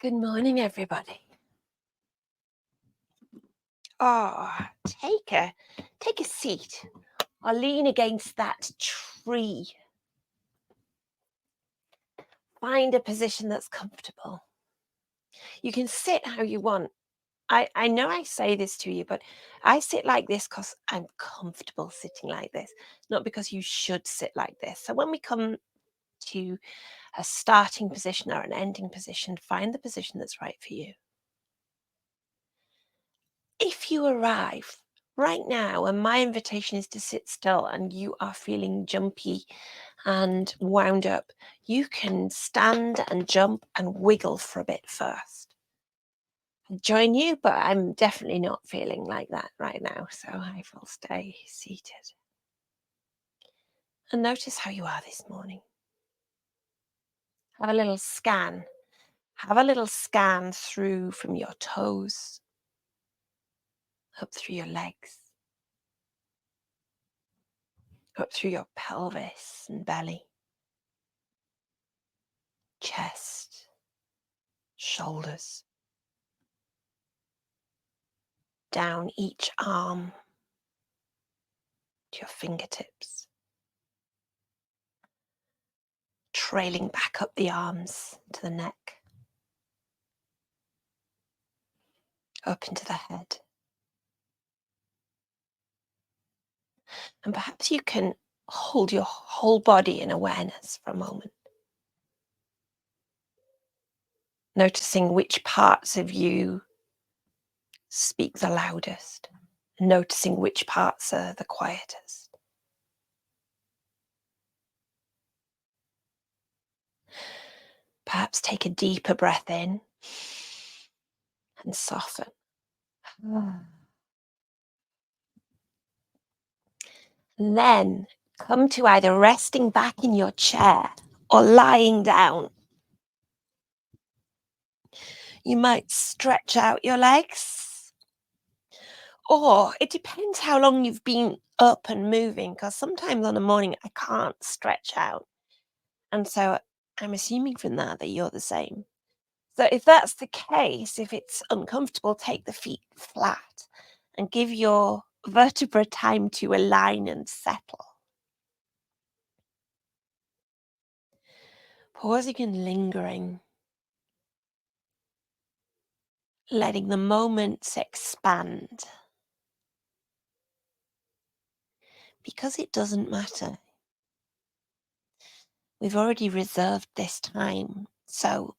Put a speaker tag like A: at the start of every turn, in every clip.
A: Good morning, everybody. Take a seat or lean against that tree. Find a position that's comfortable. You can sit how you want. I know I say this to you, but I sit like this because I'm comfortable sitting like this, not because you should sit like this. So when we come to a starting position or an ending position, find the position that's right for you. If you arrive right now and my invitation is to sit still and you are feeling jumpy and wound up, you can stand and jump and wiggle for a bit first. I'll join you, but I'm definitely not feeling like that right now, so I will stay seated. And notice how you are this morning. Have a little scan. Have a little scan through from your toes, up through your legs, up through your pelvis and belly, chest, shoulders, down each arm to your fingertips, trailing back up the arms to the neck, up into the head. And perhaps you can hold your whole body in awareness for a moment, noticing which parts of you speak the loudest, noticing which parts are the quietest. Perhaps take a deeper breath in and soften. And then come to either resting back in your chair or lying down. You might stretch out your legs, or it depends how long you've been up and moving, because sometimes on a morning I can't stretch out. And so I'm assuming from that you're the same. So if that's the case, if it's uncomfortable, take the feet flat and give your vertebra time to align and settle. Pausing and lingering, letting the moments expand. Because it doesn't matter. We've already reserved this time. So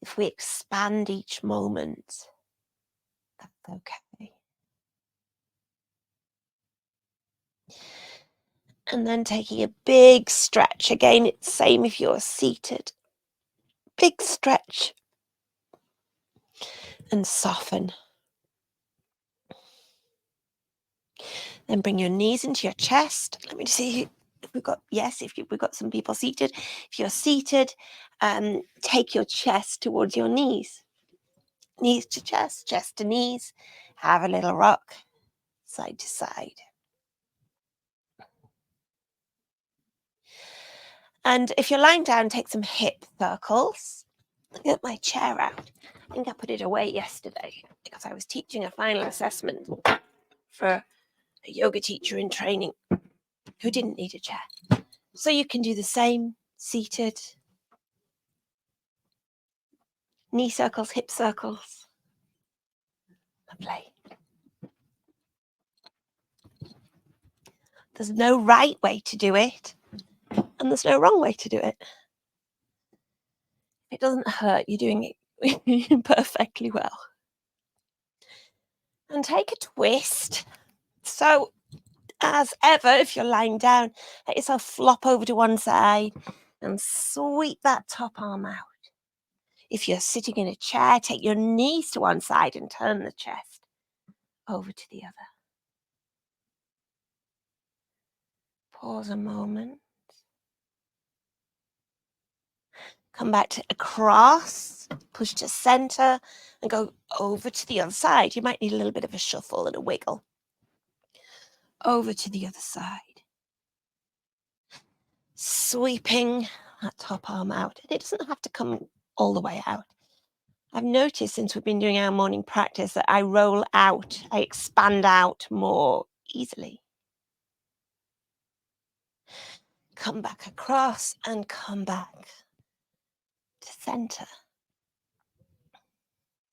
A: if we expand each moment, that's okay. And then taking a big stretch. Again, it's the same if you're seated. Big stretch. And soften. Then bring your knees into your chest. Let me see if we've got some people seated. If you're seated, take your chest towards your knees. Knees to chest, chest to knees. Have a little rock, side to side. And if you're lying down, take some hip circles. Get my chair out. I think I put it away yesterday because I was teaching a final assessment for a yoga teacher in training who didn't need a chair. So you can do the same, seated. Knee circles, hip circles. Lovely. There's no right way to do it, and there's no wrong way to do it. If it doesn't hurt, you're doing it perfectly well. And take a twist. So, as ever, if you're lying down, let yourself flop over to one side and sweep that top arm out. If you're sitting in a chair, take your knees to one side and turn the chest over to the other. Pause a moment. Come back to across, push to center, and go over to the other side. You might need a little bit of a shuffle and a wiggle. Over to the other side. Sweeping that top arm out. And it doesn't have to come all the way out. I've noticed since we've been doing our morning practice that I roll out, I expand out more easily. Come back across and come back to center.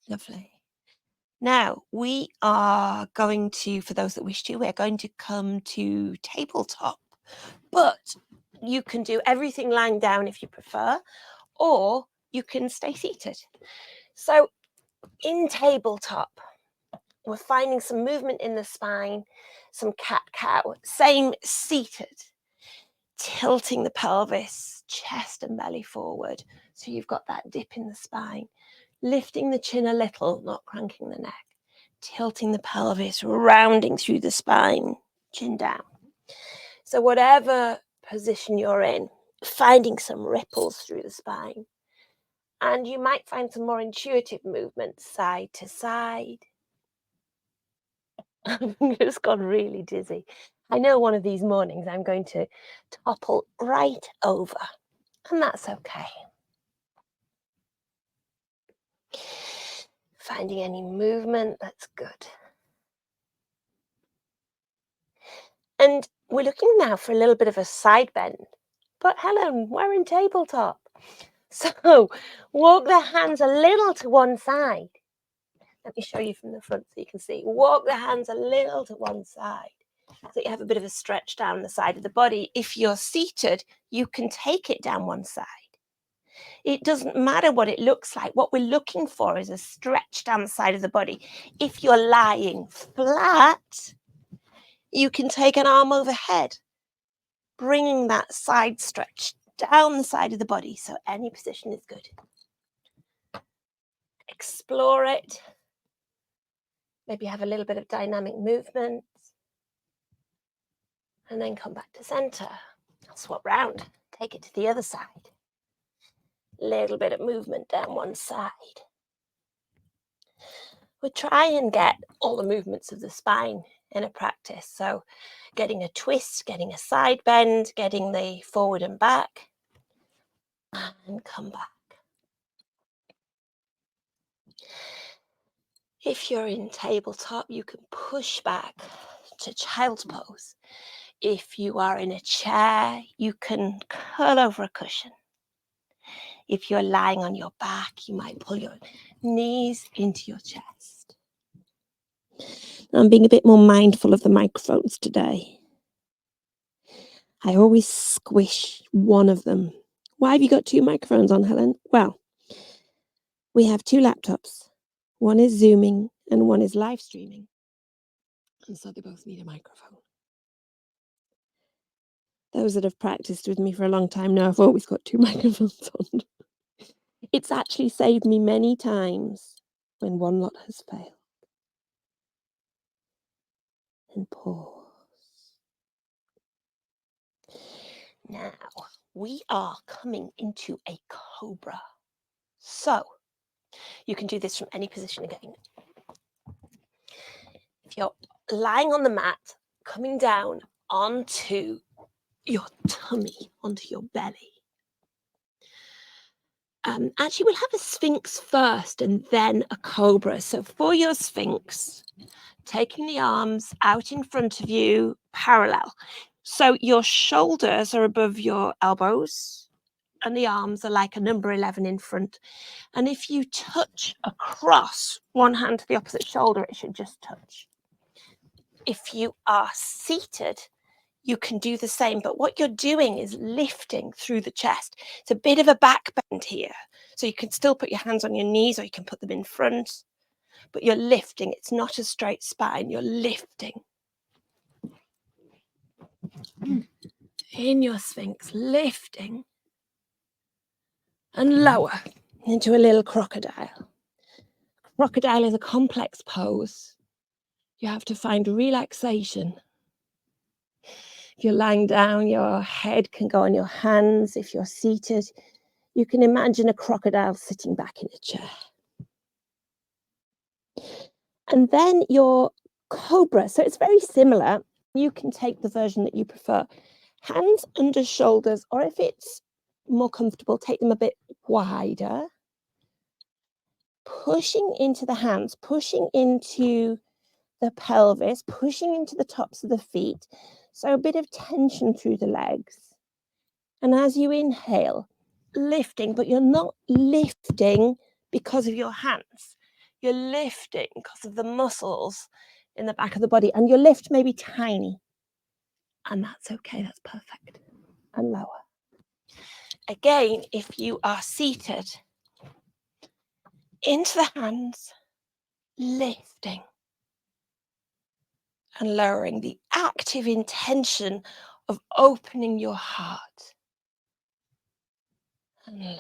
A: Lovely. Now we are going to, for those that wish to, we're going to come to tabletop, but you can do everything lying down if you prefer, or you can stay seated. So in tabletop, we're finding some movement in the spine, some cat-cow, same seated, tilting the pelvis, chest and belly forward. So you've got that dip in the spine, lifting the chin a little, not cranking the neck, tilting the pelvis, rounding through the spine, chin down. So whatever position you're in, finding some ripples through the spine. And you might find some more intuitive movements, side to side. I've just gone really dizzy. I know one of these mornings I'm going to topple right over, and that's okay. Finding any movement, that's good. And we're looking now for a little bit of a side bend. But Helen, we're in tabletop. So walk the hands a little to one side. Let me show you from the front so you can see. Walk the hands a little to one side so you have a bit of a stretch down the side of the body. If you're seated, you can take it down one side. It doesn't matter what it looks like. What we're looking for is a stretch down the side of the body. If you're lying flat, you can take an arm overhead, bringing that side stretch down the side of the body. So any position is good. Explore it. Maybe have a little bit of dynamic movement. And then come back to center. I'll swap round. Take it to the other side. Little bit of movement down one side. We'll try and get all the movements of the spine in a practice. So getting a twist, getting a side bend, getting the forward and back, and come back. If you're in tabletop, you can push back to child's pose. If you are in a chair, you can curl over a cushion. If you're lying on your back, you might pull your knees into your chest. I'm being a bit more mindful of the microphones today. I always squish one of them. Why have you got two microphones on, Helen? Well, we have two laptops. One is Zooming and one is live streaming. And so they both need a microphone. Those that have practiced with me for a long time know I've always got two microphones on. It's actually saved me many times when one lot has failed. And pause. Now, we are coming into a cobra. So, you can do this from any position again. If you're lying on the mat, coming down onto your tummy, onto your belly. Actually, we'll have a sphinx first and then a cobra. So for your sphinx, taking the arms out in front of you, parallel. So your shoulders are above your elbows and the arms are like a number 11 in front. And if you touch across one hand to the opposite shoulder, it should just touch. If you are seated, you can do the same, but what you're doing is lifting through the chest. It's a bit of a back bend here. So you can still put your hands on your knees or you can put them in front, but you're lifting. It's not a straight spine, you're lifting. In your sphinx, lifting and lower into a little crocodile. Crocodile is a complex pose. You have to find relaxation. If you're lying down, your head can go on your hands. If you're seated, you can imagine a crocodile sitting back in a chair. And then your cobra. So it's very similar. You can take the version that you prefer. Hands under shoulders, or if it's more comfortable, take them a bit wider. pushing into the hands, pushing into the pelvis, pushing into the tops of the feet. So a bit of tension through the legs. And as you inhale, lifting, but you're not lifting because of your hands. You're lifting because of the muscles in the back of the body. And your lift may be tiny. And that's okay, that's perfect. And lower. Again, if you are seated, into the hands, lifting and lowering, the active intention of opening your heart and lower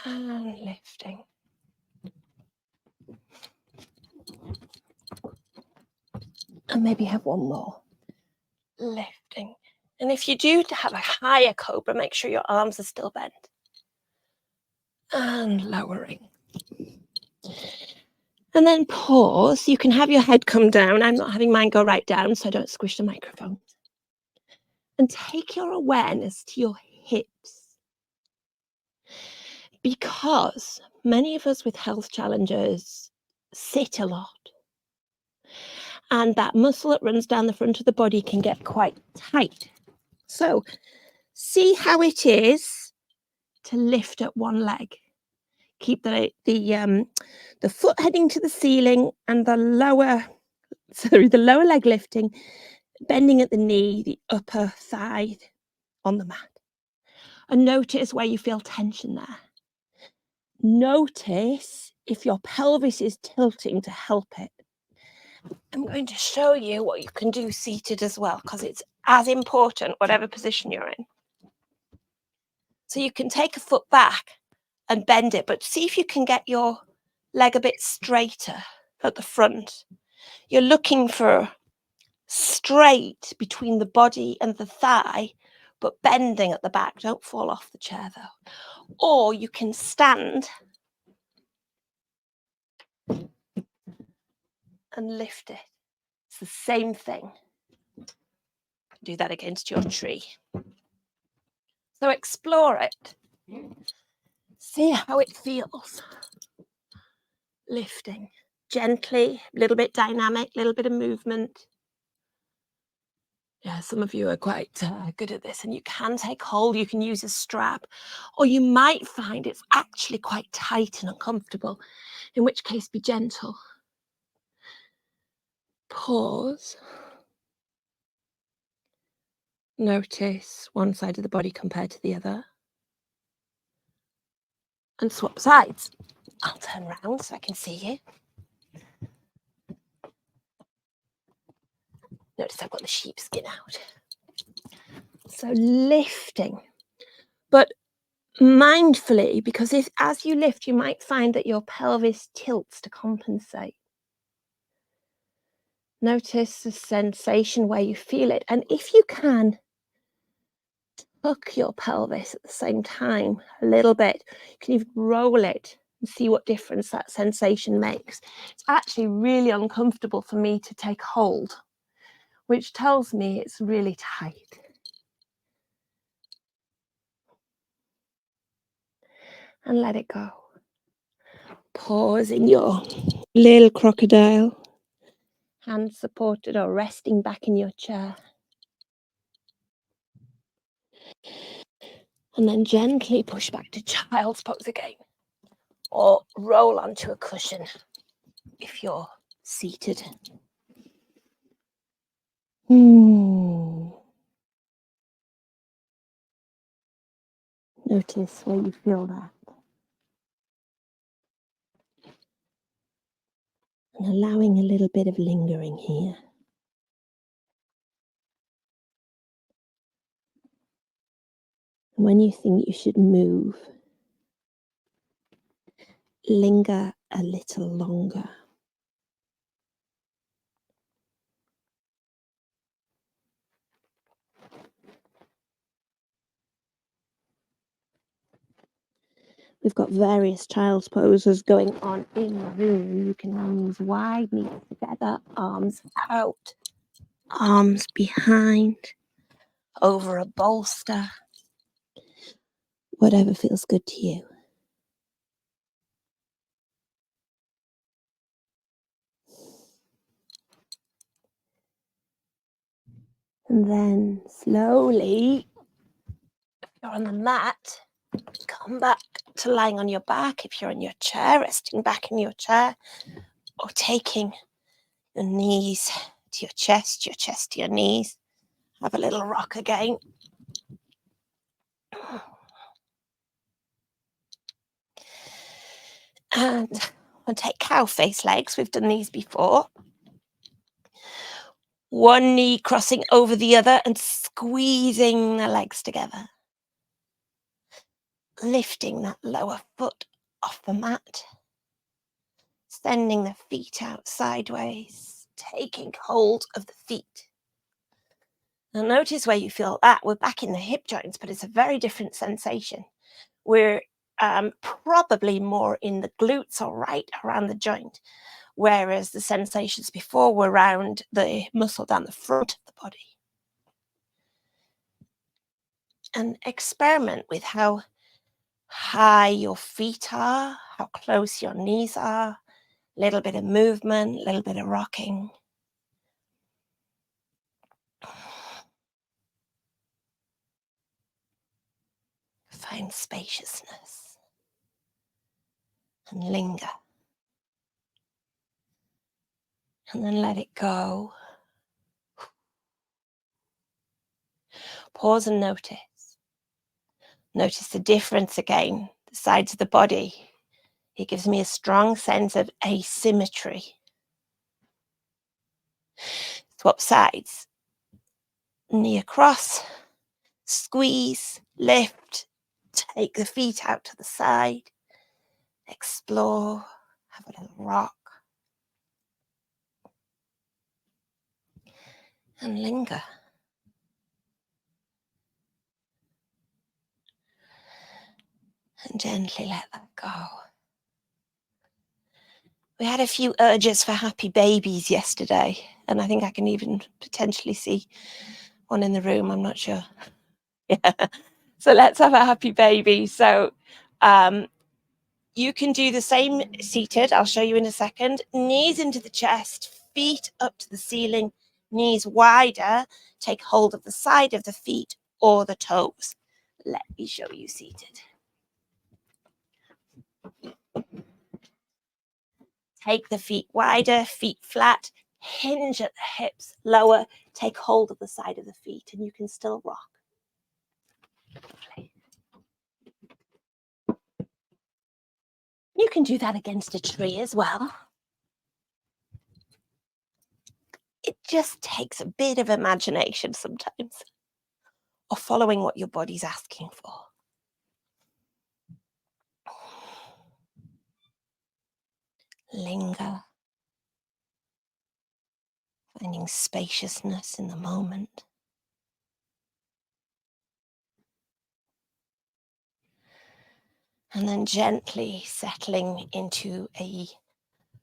A: and lifting. And maybe have one more. Lifting. And if you do have a higher cobra, make sure your arms are still bent. And lowering. And then pause. You can have your head come down. I'm not having mine go right down, so I don't squish the microphone. And take your awareness to your hips. Because many of us with health challenges sit a lot. And that muscle that runs down the front of the body can get quite tight. So see how it is to lift at one leg. Keep the foot heading to the ceiling and the lower leg lifting, bending at the knee, the upper thigh on the mat. And notice where you feel tension there. Notice if your pelvis is tilting to help it. I'm going to show you what you can do seated as well, because it's as important, whatever position you're in. So you can take a foot back and bend it, but see if you can get your leg a bit straighter at the front. You're looking for straight between the body and the thigh, but bending at the back. Don't fall off the chair though. Or you can stand and lift it. It's the same thing. Do that against your tree. So explore it. See how it feels. Lifting gently, a little bit dynamic, a little bit of movement. Yeah, some of you are quite good at this, and you can take hold. You can use a strap, or you might find it's actually quite tight and uncomfortable, in which case be gentle. Pause. Notice one side of the body compared to the other. And swap sides. I'll turn around so I can see you. Notice I've got the sheepskin out. So lifting, but mindfully, because as you lift, you might find that your pelvis tilts to compensate. Notice the sensation where you feel it. And if you can, tuck your pelvis at the same time a little bit. You can even roll it and see what difference that sensation makes. It's actually really uncomfortable for me to take hold, which tells me it's really tight. And let it go. Pause in your little crocodile, hands supported or resting back in your chair. And then gently push back to child's pose again, or roll onto a cushion if you're seated. Notice where you feel that. And allowing a little bit of lingering here. And when you think you should move, linger a little longer. We've got various child's poses going on in the room. You can use wide knees together, arms out, arms behind, over a bolster. Whatever feels good to you. And then slowly, if you're on the mat, come back to lying on your back. If you're in your chair, resting back in your chair, or taking your knees to your chest to your knees. Have a little rock again. And we'll take cow face legs. We've done these before. One knee crossing over the other and squeezing the legs together. Lifting that lower foot off the mat. Sending the feet out sideways. Taking hold of the feet. Now notice where you feel that. We're back in the hip joints, but it's a very different sensation. We're probably more in the glutes or right around the joint, whereas the sensations before were around the muscle down the front of the body. And experiment with how high your feet are, how close your knees are, a little bit of movement, a little bit of rocking. Find spaciousness and linger. And then let it go. Pause and notice. Notice the difference again, the sides of the body. It gives me a strong sense of asymmetry. Swap sides. Knee across, squeeze, lift, take the feet out to the side, explore, have a little rock, and linger. And gently let that go. We had a few urges for happy babies yesterday, and I think I can even potentially see one in the room, I'm not sure. Yeah. So let's have a happy baby. So you can do the same seated. I'll show you in a second. Knees into the chest, feet up to the ceiling, knees wider. Take hold of the side of the feet or the toes. Let me show you seated. Take the feet wider, feet flat, hinge at the hips, lower, take hold of the side of the feet, and you can still rock. You can do that against a tree as well. It just takes a bit of imagination sometimes, or following what your body's asking for. Linger, finding spaciousness in the moment. And then gently settling into a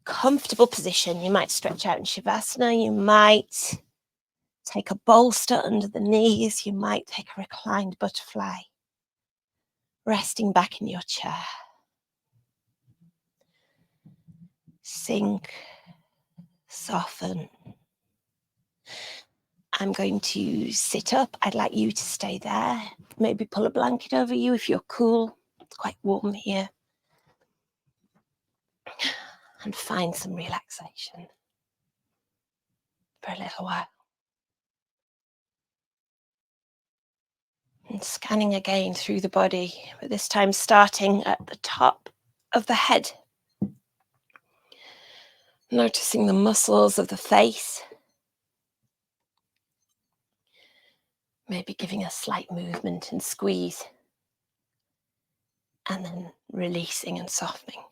A: comfortable position. You might stretch out in Shavasana. You might take a bolster under the knees. You might take a reclined butterfly. Resting back in your chair. Sink, soften. I'm going to sit up. I'd like you to stay there. Maybe pull a blanket over you if you're cool. It's quite warm here. And find some relaxation for a little while. And scanning again through the body, but this time starting at the top of the head. Noticing the muscles of the face. Maybe giving a slight movement and squeeze. And then releasing and softening.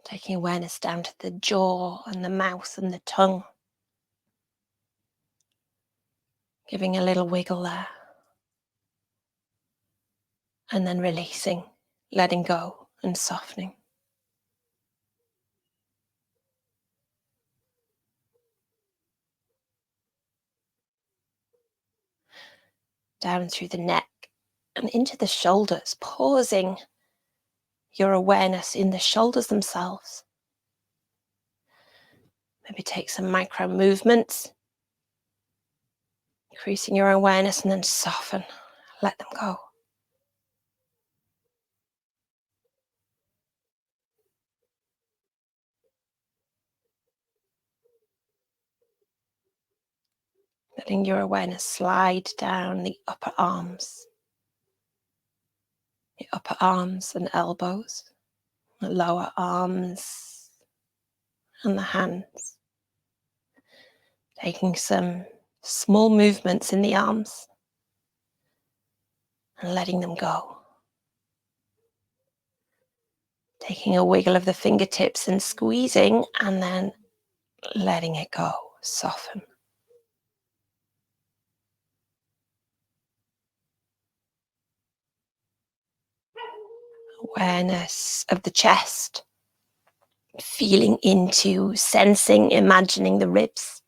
A: Taking awareness down to the jaw and the mouth and the tongue. Giving a little wiggle there. And then releasing, letting go and softening. Down through the neck and into the shoulders, pausing your awareness in the shoulders themselves. Maybe take some micro movements, increasing your awareness, and then soften. Let them go. Letting your awareness slide down the upper arms and elbows, the lower arms and the hands. Taking some small movements in the arms and letting them go. Taking a wiggle of the fingertips and squeezing and then letting it go. Soften. Awareness of the chest. Feeling into, sensing, imagining the ribs,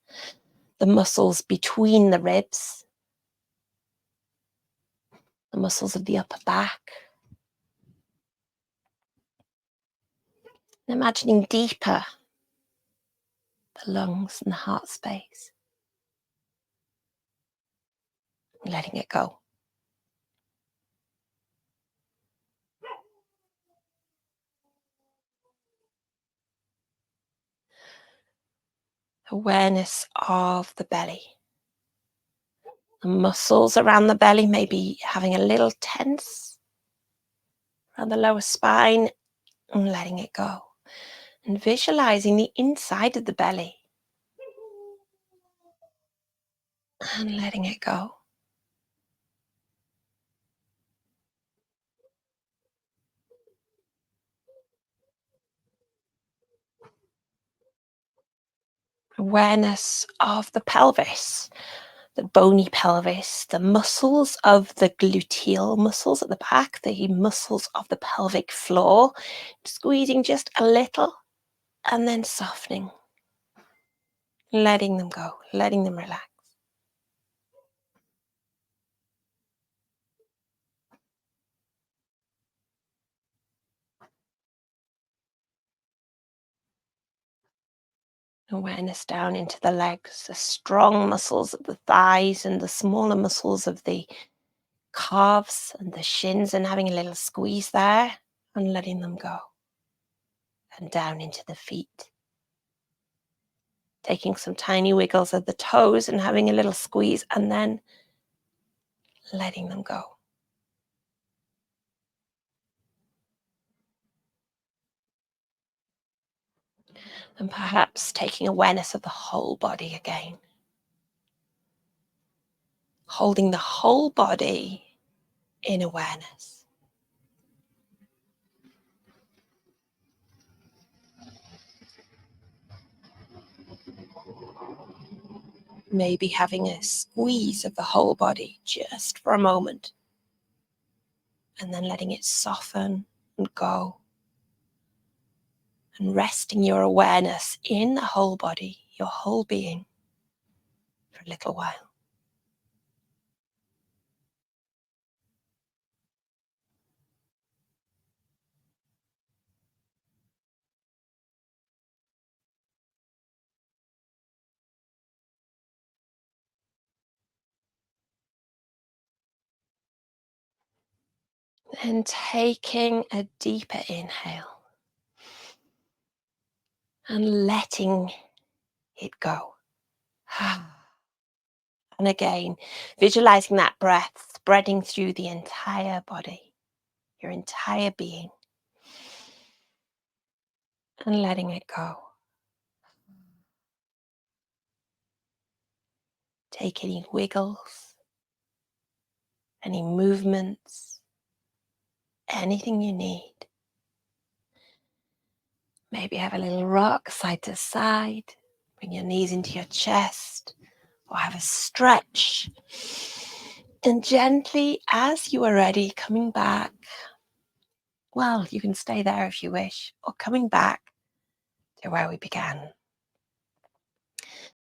A: the muscles between the ribs, the muscles of the upper back. And imagining deeper the lungs and the heart space. Letting it go. Awareness of the belly. The muscles around the belly may be having a little tense around the lower spine, and letting it go. And visualizing the inside of the belly and letting it go. Awareness of the pelvis, the bony pelvis, the muscles of the gluteal muscles at the back, the muscles of the pelvic floor, squeezing just a little and then softening, letting them go, letting them relax. Awareness down into the legs, the strong muscles of the thighs and the smaller muscles of the calves and the shins, and having a little squeeze there and letting them go. And down into the feet. Taking some tiny wiggles of the toes and having a little squeeze and then letting them go. And perhaps taking awareness of the whole body again. Holding the whole body in awareness. Maybe having a squeeze of the whole body just for a moment. And then letting it soften and go. And resting your awareness in the whole body, your whole being, for a little while. Then taking a deeper inhale and letting it go. And again, visualizing that breath spreading through the entire body, your entire being, and letting it go. Take any wiggles, any movements, anything you need. Maybe have a little rock side to side, bring your knees into your chest, or have a stretch. And gently, as you are ready, coming back. Well, you can stay there if you wish, or coming back to where we began.